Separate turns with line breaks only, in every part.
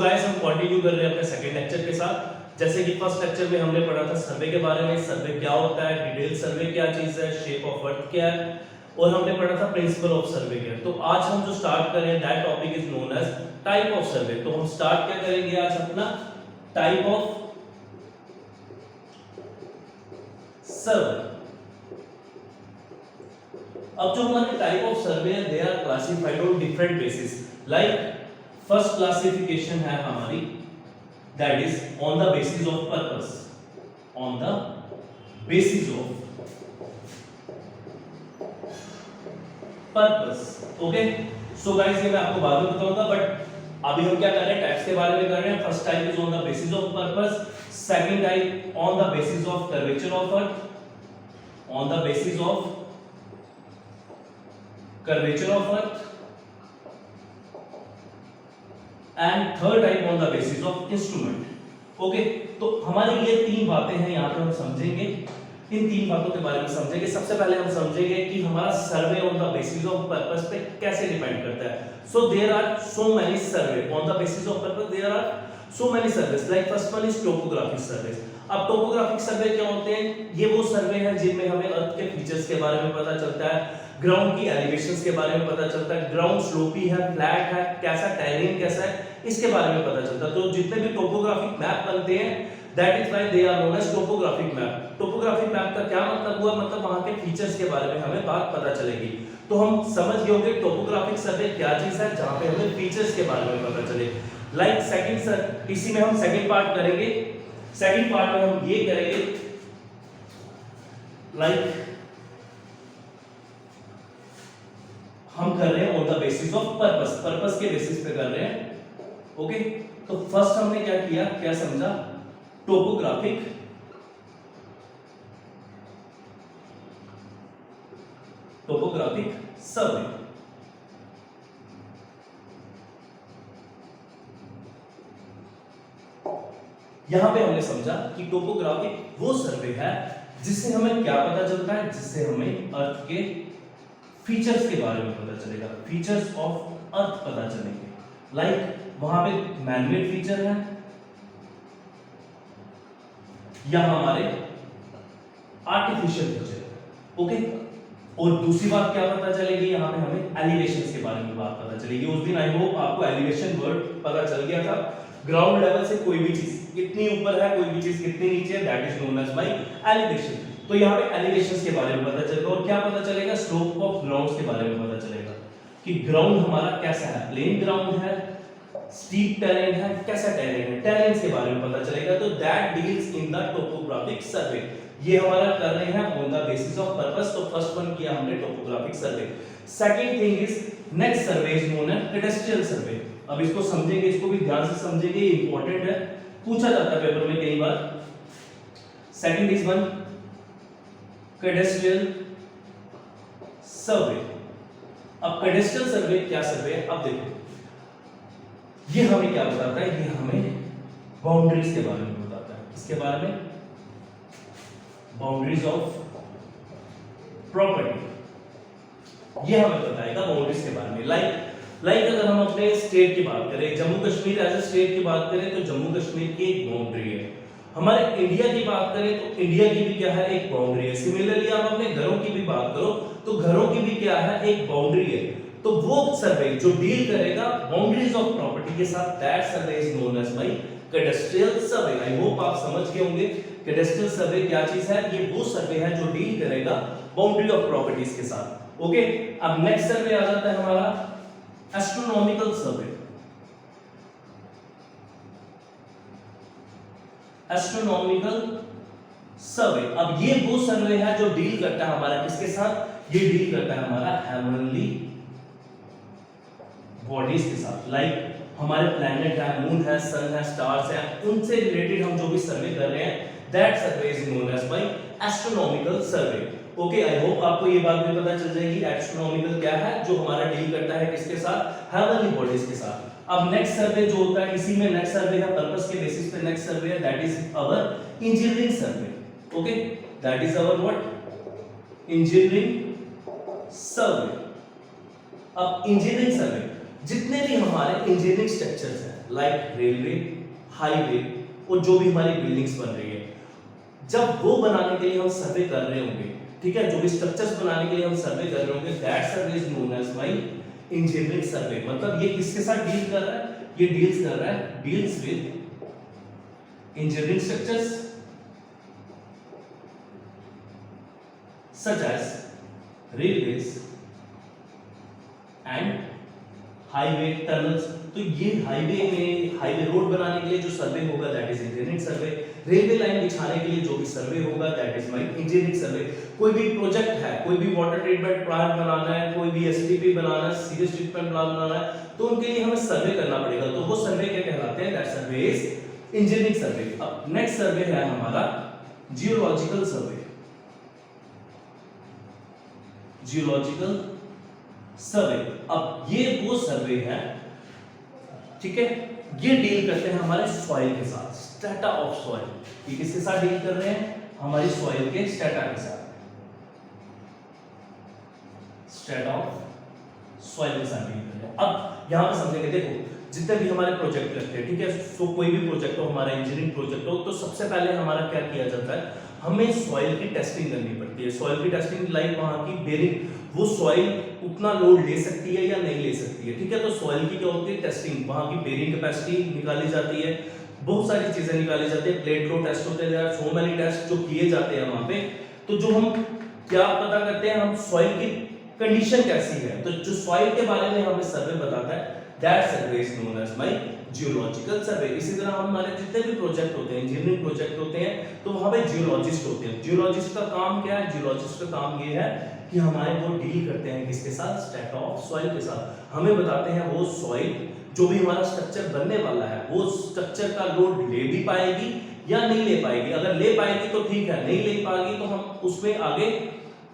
Guys हम continue कर रहे हैं अपने सेकंड लेक्चर के साथ। जैसे कि फर्स्ट लेक्चर में हमने पढ़ा था सर्वे के बारे में, सर्वे क्या होता है, डिटेल सर्वे क्या चीज है, शेप ऑफ अर्थ क्या है, और हमने पढ़ा था प्रिंसिपल ऑफ सर्वे क्या है। तो आज हम जो स्टार्ट कर रहे हैं that topic is known as type of survey. तो हम स्टार्ट क्या करेंगे आज अपना टाइप ऑफ सर्वे। अब जो हमारे टाइप ऑफ सर्वे है they are classified on different basis. Like first classification है हमारी that is on the basis of purpose, on the basis of purpose. Okay, so guys ये मैं आपको बाद में बताऊंगा, बट अभी हम क्या कर रहे हैं टाइप्स के बारे में कर रहे हैं। First type is on the basis of purpose, second type on the basis of curvature of earth, on the basis of curvature of earth, and third type on the basis of instrument. Okay, तो हमारी ये तीन बातें हैं यहाँ पे हम समझेंगे। इन तीन बातों के बारे में समझेंगे। सबसे पहले हम समझेंगे कि हमारा survey on the basis of purpose पे कैसे डिपेंड करता है। So there are so many survey on the basis of purpose, there are so many surveys. Like first one is topographic surveys. अब टोपोग्राफिक सर्वे क्या होते हैं? ये वो सर्वे हैं जिनमें हमें अर्थ के फीचर्स के बारे में पता चलता है, ग्राउंड की एलिवेशंस के बारे में पता चलता है, ग्राउंड स्लोपी है, फ्लैट है, कैसा टेरेन कैसा है, इसके बारे में पता चलता है। तो जितने भी टोपोग्राफिक मैप बनते हैं that is why they are known as topographic map. Topographic map का क्या मतलब हुआ? मतलब वहां के फीचर्स के बारे में हमें बात पता चलेगी। तो हम समझ गए होंगे टोपोग्राफिक सर्वे क्या चीज है, जहां पे हमें फीचर्स के बारे में पता चले। लाइक सेकंड सर, इसी में हम सेकंड पार्ट करेंगे। सेकंड पार्ट में हम ये करेंगे लाइक हम कर रहे हैं on the basis of purpose, purpose के बेसिस पे कर रहे हैं। ओके, तो फर्स्ट हमने क्या किया, क्या समझा? टोपोग्राफिक सर्वे। यहां पे हमने समझा कि टोपोग्राफिक वो सर्वे है जिससे हमें क्या पता चलता है, जिससे हमें अर्थ के फीचर्स के बारे में पता चलेगा, फीचर्स ऑफ अर्थ पता चलेंगे। लाइक वहां पे मैनमेड फीचर है या हमारे आर्टिफिशियल फीचर। ओके, और दूसरी बात क्या पता चलेगी, यहाँ पे हमें एलिवेशंस के बारे में बात पता चलेगी। उस दिन आई होप आपको एलिवेशन वर्ड पता चल गया था। ग्राउंड लेवल से कोई भी चीज कितनी ऊपर है, कोई भी चीज कितनी नीचे है, that is known as by elevation. तो यहाँ पे एलिवेशंस के बारे में पता चलेगा। और क्या पता चलेगा? स्लोप ऑफ ग्राउंड्स के बारे में पता चलेगा कि ग्राउंड हमारा कैसा है, प्लेन ग्राउंड है, स्टीप टेरेन है, कैसा टेरेन है, टेरेन के बारे में पता चलेगा। तो that deals in the topographic survey. ये हमारा कर रहे हैं on the basis of purpose. तो फर्स्ट वन किया हमने topographic survey. Second thing is next survey is known as cadastral survey. अब इसको समझेंगे, इसको भी ध्यान से समझेंगे, ये इंपॉर्टेंट है, पूछा जाता है पेपर में कई बार। Second is one कैडेस्ट्रियल survey. अब कैडेस्ट्रियल सर्वे क्या सर्वे है? अब देखो ये हमें क्या बताता है, ये हमें बाउंड्रीज के बारे में बताता है। इसके बारे में बाउंड्रीज ऑफ प्रॉपर्टी, ये हमें बताएगा बाउंड्रीज के बारे में। लाइक अगर हम अपने स्टेट की बात करें, Jammu Kashmir as a state की बात करें तो जम्मू कश्मीर की एक बाउंड्री है। हमारे इंडिया की बात करें तो इंडिया की भी क्या है, एक बाउंड्री है। सिमिलरली आप अपने घरों की भी बात करो तो घरों की भी क्या है, एक बाउंड्री है। तो वो सर्वे जो डील करेगा बाउंड्रीज ऑफ प्रॉपर्टी के साथ, that survey is known as by cadastral survey. I hope आप समझ गए होंगे कैडेस्ट्रियल सर्वे क्या चीज है। ये वो सर्वे है जो डील करेगा बाउंड्री ऑफ प्रॉपर्टीज के साथ। ओके, अब नेक्स्ट सर्वे आ जाता है हमारा एस्ट्रोनॉमिकल सर्वे। एस्ट्रोनॉमिकल सर्वे, अब ये वो सर्वे है जो डील करता है हमारा किसके साथ? ये डील करता है हमारा हेवनली बॉडीज के साथ। लाइक हमारे प्लैनेट है, मून है, सन है, स्टार्स है, उनसे रिलेटेड हम जो भी सर्वे कर रहे हैं that survey is known as by astronomical survey. Okay, I hope आपको ये बात भी पता चल जाएगी एस्ट्रोनॉमिकल क्या है, जो हमारा डील करता है किसके साथ? हेवनली बॉडीज के साथ। अब नेक्स्ट सर्वे जो होता है, इसी में नेक्स्ट सर्वे है पर्पस के बेसिस पे नेक्स्ट सर्वे है, that is our engineering survey. Okay, that is our what? Engineering survey. अब इंजीनियरिंग सर्वे जितने भी हमारे इंजीनियरिंग स्ट्रक्चर्स हैं लाइक रेलवे, हाईवे और जो भी हमारी बिल्डिंग्स बन रही है, जब वो बनाने के लिए हम सर्वे कर रहे होंगे, ठीक है, जो भी स्ट्रक्चर्स बनाने के लिए हम सर्वे कर रहे होंगे, that survey is known as by engineering survey. मतलब ये किसके साथ डील कर रहा है? ये deals with engineering structures such as railways and highway tunnels। तो ये हाईवे रोड बनाने के लिए जो सर्वे होगा that is engineering survey. Railway line बिछाने के लिए जो भी सर्वे होगा दैट इज माय इंजीनियरिंग सर्वे। कोई भी प्रोजेक्ट है, कोई भी वाटर ट्रीटमेंट प्लांट बनाना है, कोई भी एसटीपी बनाना है, सीवेज ट्रीटमेंट प्लांट बनाना है, तो उनके लिए हमें सर्वे करना पड़ेगा। तो वो सर्वे क्या कहलाते हैं? That survey is engineering survey. अब नेक्स्ट सर्वे है हमारा जियोलॉजिकल सर्वे। जियोलॉजिकल सर्वे, अब ये वो सर्वे है, ठीक है, ये डील करते हैं हमारे सॉइल के साथ, स्टेटा ऑफ सॉइल। ये किसके साथ डील कर रहे हैं? हमारी सॉइल के स्टेटा के साथ, स्टेटा ऑफ सॉइल के साथ डील कर रहे हैं। अब यहां पे समझेंगे, देखो जितने भी हमारे प्रोजेक्ट लगते हैं, ठीक है, सो कोई भी प्रोजेक्ट हो, हमारा इंजीनियरिंग प्रोजेक्ट हो, तो सबसे पहले हमारा क्या किया जाता है? हमें सॉइल की टेस्टिंग करनी पड़ती है। सॉइल की टेस्टिंग लाइक वहां की बेरिंग, वो सॉइल उतना लोड ले सकती है या नहीं ले सकती है, ठीक है। तो सॉइल की क्या होती है? टेस्टिंग, वहां की बेरिंग कैपेसिटी निकाली जाती है, बहुत सारी चीजें निकाली जाती है, प्लेट लो टेस्ट होते हैं, सो मेनी टेस्ट जो किए जाते हैं वहां पे। तो जो हम क्या पता करते हैं? हम सॉइल की कंडीशन कैसी है, तो जो सॉइल के बारे में हमें सर्वे बताता है, that survey is known as my geological survey. इसी तरह हमारे जितने भी प्रोजेक्ट होते हैं, इंजीनियरिंग प्रोजेक्ट होते हैं, तो वहां पे जियोलॉजिस्ट होते हैं। जियोलॉजिस्ट का काम क्या है? जियोलॉजिस्ट का काम ये है कि हमारे वो डील करते हैं किसके साथ? स्टेटा ऑफ सॉइल के साथ। हमें बताते हैं वो सॉइल जो भी हमारा स्ट्रक्चर बनने वाला है, वो स्ट्रक्चर का लोड ले भी पाएगी या नहीं ले पाएगी। अगर ले पाएगी तो ठीक है, नहीं ले पाएगी तो हम उसमें आगे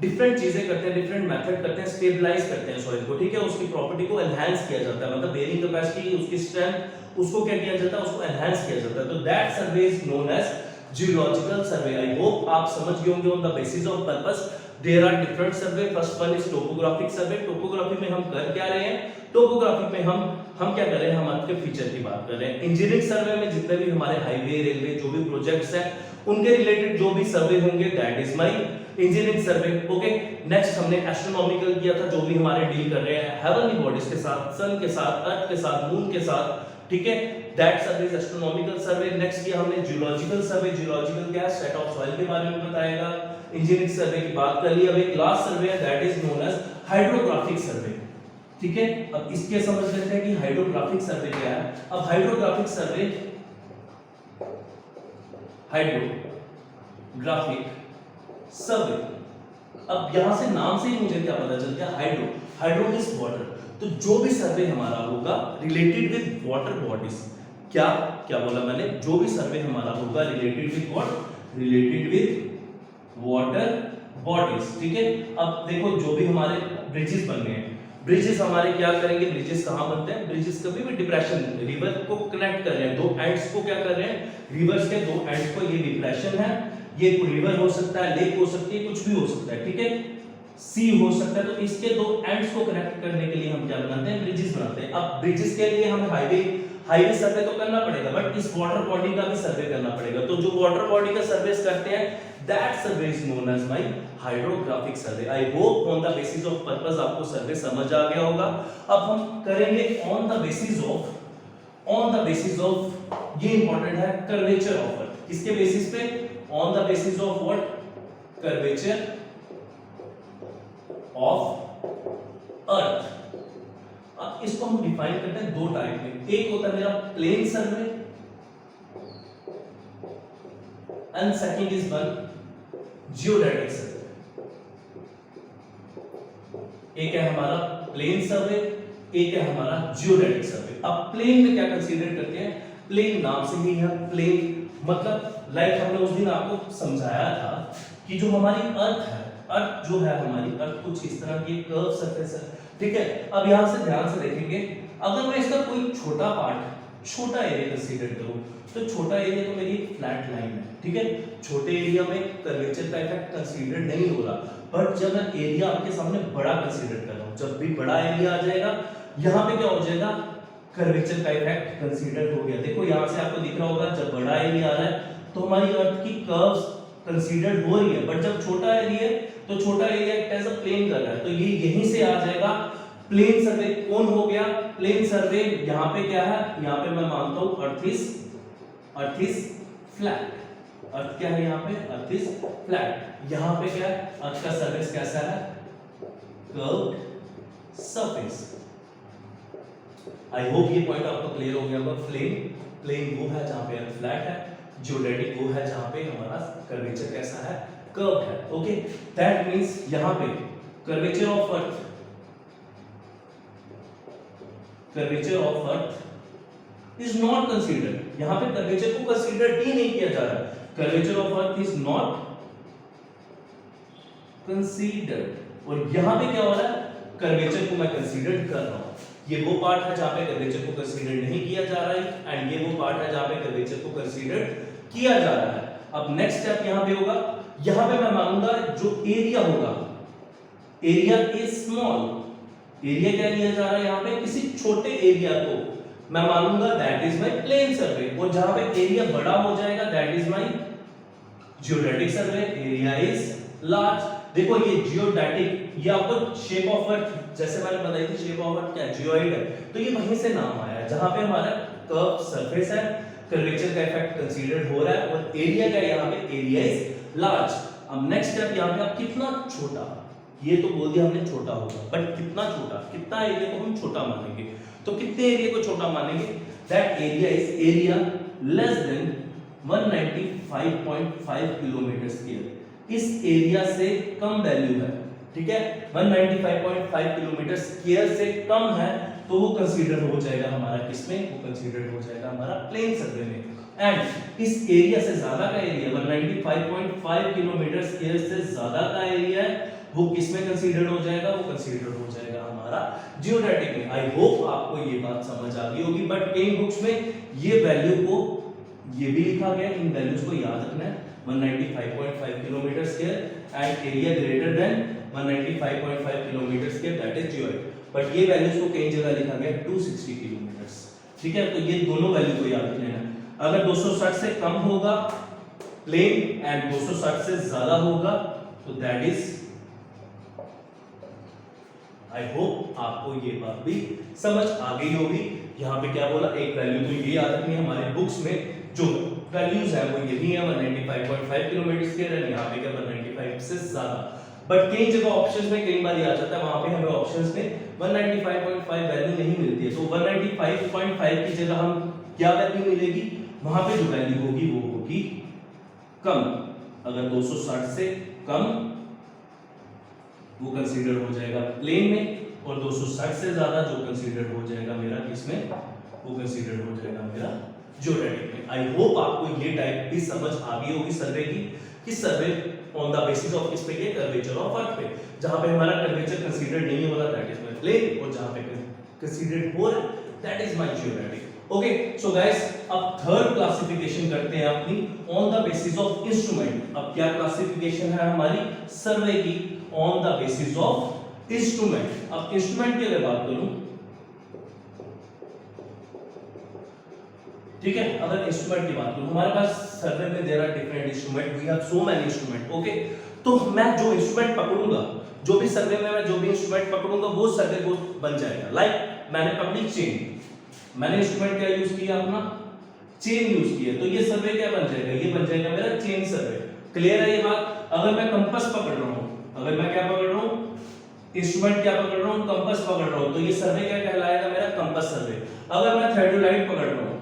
डिफरेंट चीजें करते हैं, डिफरेंट मेथड करते हैं, स्टेबलाइज करते हैं सॉइल को, ठीक है, उसकी प्रॉपर्टी को एनहांस किया जाता है, मतलब बेरिंग कैपेसिटी, उसकी स्ट्रेंथ, उसको क्या किया जाता है? उसको एनहांस किया जाता है। तो that survey is known as geological survey. I hope आप समझ गए होंगे। On the basis of purpose there are different survey. First one is topographic survey. Topography में हम कर क्या रहे हैं? टोपोग्राफी में हम क्या कर रहे हैं? हम आपके फीचर की बात कर रहे हैं। इंजीनियरिंग सर्वे में जितने भी हमारे हाईवे, रेलवे, जो भी प्रोजेक्ट्स हैं, उनके रिलेटेड जो भी सर्वे होंगे that is my engineering survey. Okay, next हमने एस्ट्रोनॉमिकल किया था, जो भी हमारे डील कर रहे हैं हेवनली बॉडीज के साथ, सन के साथ, अर्थ के साथ, मून के साथ, ठीक है, that survey is astronomical survey. Next किया हमने जियोलॉजिकल सर्वे। जियोलॉजिकल क्या है? स्टेट ऑफ सॉइल के बारे में बताएगा। इंजीनियरिंग सर्वे की बात कर ली। अब एक लास्ट सर्वे है that is known as hydrographic survey, ठीक है। अब इसके समझ लेते हैं कि हाइड्रोग्राफिक सर्वे क्या है। अब हाइड्रोग्राफिक सर्वे, हाइड्रोग्राफिक सर्वे, अब यहां से नाम से ही मुझे क्या पता चल गया? Hydro is water. तो जो भी सर्वे हमारा होगा रिलेटेड विद वाटर बॉडीज, क्या बोला मैंने? जो भी सर्वे हमारा होगा related with what? Related with water bodies, ठीक है। अब देखो जो भी हमारे ब्रिजेस बन गए हैं, ब्रिजेस हमारे क्या करेंगे? ब्रिजेस कहां बनते हैं? ब्रिजेस कभी भी डिप्रेशन, रिवर को कनेक्ट कर रहे हैं, दो एंड्स को क्या कर रहे हैं? रिवर्स के दो एंड्स को, ये डिप्रेशन है, ये रिवर हो सकता है, लेक हो सकती है, कुछ भी हो सकता है, ठीक है, सी हो सकता है। तो इसके दो एंड्स को कनेक्ट करने के लिए हम क्या बनाते हैं? ब्रिजेस बनाते हैं। अब ब्रिजेस के लिए हमें हाईवे सर्वे तो करना पड़ेगा, बट इस वाटर बॉडी का भी सर्वे करना पड़ेगा। तो जो वाटर बॉडी का सर्वे करते हैं that survey is known as my hydrographic survey. I hope on the basis of purpose आपको सर्वे समझ आ गया होगा। अब हम करेंगे ऑन द बेसिस ऑफ, ये इंपॉर्टेंट है, कर्वेचर ऑफ अर्थ। किसके बेसिस पे? On the basis of what? Curvature of earth. अब इसको हम डिफाइन करते हैं दो टाइप में। एक होता है मेरा plane survey and second is one geodetic survey. एक है हमारा प्लेन सर्वे, एक है हमारा जियोडेटिक सर्वे। अब प्लेन में क्या कंसीडर करते हैं? प्लेन नाम से ही है, प्लेन मतलब लाइक हमने उस दिन आपको समझाया था कि जो हमारी अर्थ है, अर्थ जो है हमारी, अर्थ कुछ इस तरह की कर्व सरफेस है, ठीक है। अब यहां से ध्यान से देखेंगे, अगर मैं इसका कोई छोटा पार्ट, छोटा एरिया कंसीडर करूं, तो छोटा एरिया तो मेरी फ्लैट लाइन है, ठीक है। छोटे एरिया में कर्वेचर का इफेक्ट कंसीडर नहीं हो रहा, बट जब मैं एरिया आपके सामने बड़ा कंसीडर कर रहा हूं, जब भी बड़ा एरिया आ जाएगा, यहां पे क्या हो जाएगा? कर्वेचर का इफेक्ट कंसीडर हो गया। देखो यहां से आपको दिख रहा होगा जब बड़ा एरिया आ रहा है तो हमारी अर्थ की कर्व्स कंसीडर हो रही है, बट जब छोटा एरिया है तो छोटा एरिया एज अ प्लेन कर रहा है, तो ये यहीं से आ जाएगा प्लेन सर्वे। कौन हो गया प्लेन सर्वे? यहाँ पे क्या है, यहाँ पे मैं मानता हूं अर्थ इज फ्लैट। अर्थ क्या है यहाँ पे? Earth is flat. यहाँ पे क्या है? अर्थ का सरफेस कैसा है? Curved surface. आई होप ये पॉइंट आपको क्लियर हो गया होगा। प्लेन वो है जहां पे अर्थ फ्लैट है, जियोडेटिक वो है जहां पे हमारा कर्वेचर कैसा है? कर्व है। ओके, दैट मींस यहां पे curvature of earth is not considered. यहां पे कर्वेचर को कंसीडर ही नहीं किया जा रहा। Curvature of earth is not considered. और यहां पे क्या हो रहा है? कर्वेचर को मैं कंसीडर कर रहा हूं। ये वो पार्ट है जहां पे कर्वेचर को कंसीडर नहीं किया जा रहा है, एंड ये वो पार्ट है जहां पे कर्वेचर को कंसीडर किया जा रहा है। अब नेक्स्ट स्टेप यहां पे होगा, यहां पे मैं मानूंगा जो एरिया होगा, एरिया इज स्मॉल। एरिया क्या लिया जा रहा है यहां पे? किसी छोटे एरिया को मैं मानूंगा दैट इज माय प्लेन सर्वे, और जहां पे एरिया बड़ा हो जाएगा that is my geodetic survey. Area is large. देखो ये जियोडेटिक, ये आपको शेप ऑफ अर्थ जैसे मैंने बताई थी, शेप ऑफ अर्थ क्या जियोइड है, तो ये वहीं से नाम आया है जहां पे हमारा कर्व सरफेस है, कर्वेचर का इफेक्ट कंसीडर हो रहा है, और एरिया का यहाँ पे एरिया इज लार्ज। अब नेक्स्ट स्टेप यहाँ पे आप कितना छोटा, ये तो बोल दिया हमने छोटा होगा, बट कितना छोटा, कितना एरिया को हम छोटा मानेंगे? तो कितने एरिया को छोटा मानेंगे? That area is area less than 195.5 kilometre square. इस एरिया से कम वैल्यू है, ठीक है, 195.5 किलोमीटर स्क्वायर से कम है तो वो कंसीडर हो जाएगा हमारा किसमें? वो कंसीडर हो जाएगा हमारा प्लेन सर्वे में। एंड इस एरिया से ज्यादा का एरिया 195.5 किलोमीटर स्क्वायर से ज्यादा का एरिया है वो किसमें कंसीडर हो जाएगा? वो कंसीडर हो जाएगा हमारा जियोडेटिक में। आई होप आपको ये बात समझ आ गई होगी, बट कई बुक्स में ये वैल्यू को ये भी लिखा गया, इन वैल्यूज को याद रखना है। 195.5 kilometre square and area greater than 195.5 kilometre square that is geoid. But ये वैल्यूज को कई जगह लिखा गया 260 किलोमीटर। ठीक है, तो ये दोनों वैल्यू को याद रख लेना। अगर 260 से कम होगा प्लेन एंड 260 से ज्यादा होगा तो दैट इज, आई होप आपको ये बात भी समझ आ गई होगी। यहाँ पे क्या बोला, एक वैल्यू तो ये याद रखनी है, हमारे बुक्स में जो वैल्यूज है वो यही है 195.5 किलोमीटर स्क्वायर है, यहाँ पे क्या 195 से ज्यादा। बट कई जगह ऑप्शंस में कई बार आ जाता है, वहां पे हमें ऑप्शंस में 195.5 वैल्यू नहीं मिलती है, तो 195.5 की जगह हम क्या वैल्यू मिलेगी? वहां पे जो वैल्यू होगी वो होगी कम। अगर 260 से कम वो कंसीडर हो जाएगा प्लेन में, और 260 से ज्यादा जो कंसीडर हो जाएगा मेरा किसमें? वो कंसीडर हो जाएगा मेरा जियोडेटिक में। आई होप आपको ये टाइप की समझ आ गई होगी सर्वे की, कि सर्वे ऑन द बेसिस ऑफ किस पे? के कर्वेचर ऑफ अर्थ पे। जहां पे हमारा कर्वेचर कंसीडर नहीं हो रहा दैट इज माय प्लेन, और जहां पे कंसीडर हो रहा that is my geodetic. Okay, so guys अब थर्ड क्लासिफिकेशन करते हैं अपनी on the basis of instrument. अब क्या क्लासिफिकेशन है हमारी सर्वे की? On the basis of instrument. अब इंस्ट्रूमेंट की अगर बात करूं, ठीक है, अगर इंस्ट्रूमेंट की बात करूं, हमारे पास सर्वे में there are different instrument, we have so many instrument. Okay, तो मैं जो इंस्ट्रूमेंट पकड़ूंगा, जो भी सर्वे में मैं जो भी इंस्ट्रूमेंट पकड़ूंगा वो सर्वे को बन जाएगा। लाइक मैंने पकड़ी चेन, मैंने इंस्ट्रूमेंट क्या यूज किया? अपना चेन यूज किया, तो ये सर्वे क्या बन जाएगा? ये बन जाएगा मेरा चेन सर्वे। क्लियर है ये बात? अगर मैं कंपास पकड़ रहा हूं, अगर मैं क्या पकड़ रहा हूं? इंस्ट्रूमेंट क्या पकड़ रहा हूं? कंपास पकड़ रहा हूं, तो ये सर्वे क्या कहलाएगा? मेरा कंपास सर्वे। अगर मैं थेओडोलाइट पकड़ रहा हूं,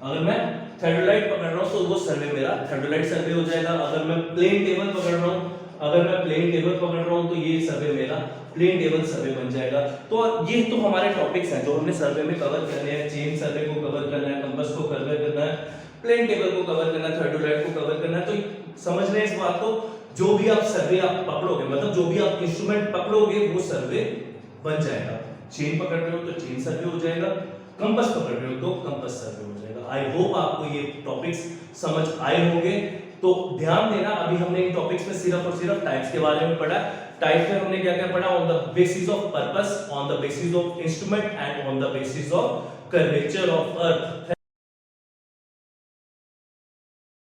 अगर मैं थेओडोलाइट पकड़ रहा हूं तो वो सर्वे मेरा थेओडोलाइट सर्वे हो जाएगा। अगर मैं प्लेन टेबल पकड़ रहा हूं, अगर मैं प्लेन टेबल पकड़ रहा हूं तो ये सर्वे मेरा प्लेन टेबल सर्वे बन जाएगा। तो ये तो हमारे टॉपिक्स हैं जो हमने सर्वे में कवर करने हैं। चेन सर्वे को कवर करना है, कंपास को कवर करना है, प्लेन टेबल को कवर करना है, थेओडोलाइट को कवर करना है। तो समझ रहे हैं इस बात को? जो भी आप सर्वे आप पकड़ोगे, मतलब जो भी आप इंस्ट्रूमेंट पकड़ोगे वो सर्वे बन जाएगा। चेन पकड़ रहे हो तो चेन सर्वे हो जाएगा, कंपास पकड़ रहे हो तो कंपास सर्वे हो जाएगा। आई होप आपको ये टॉपिक्स समझ आए होंगे। तो ध्यान देना, अभी हमने इन टॉपिक्स में सिर्फ और सिर्फ टाइप्स के बारे में पढ़ा। टाइप्स में हमने क्या क्या पढ़ा? On the basis of purpose, on the basis of instrument and on the basis of curvature of earth.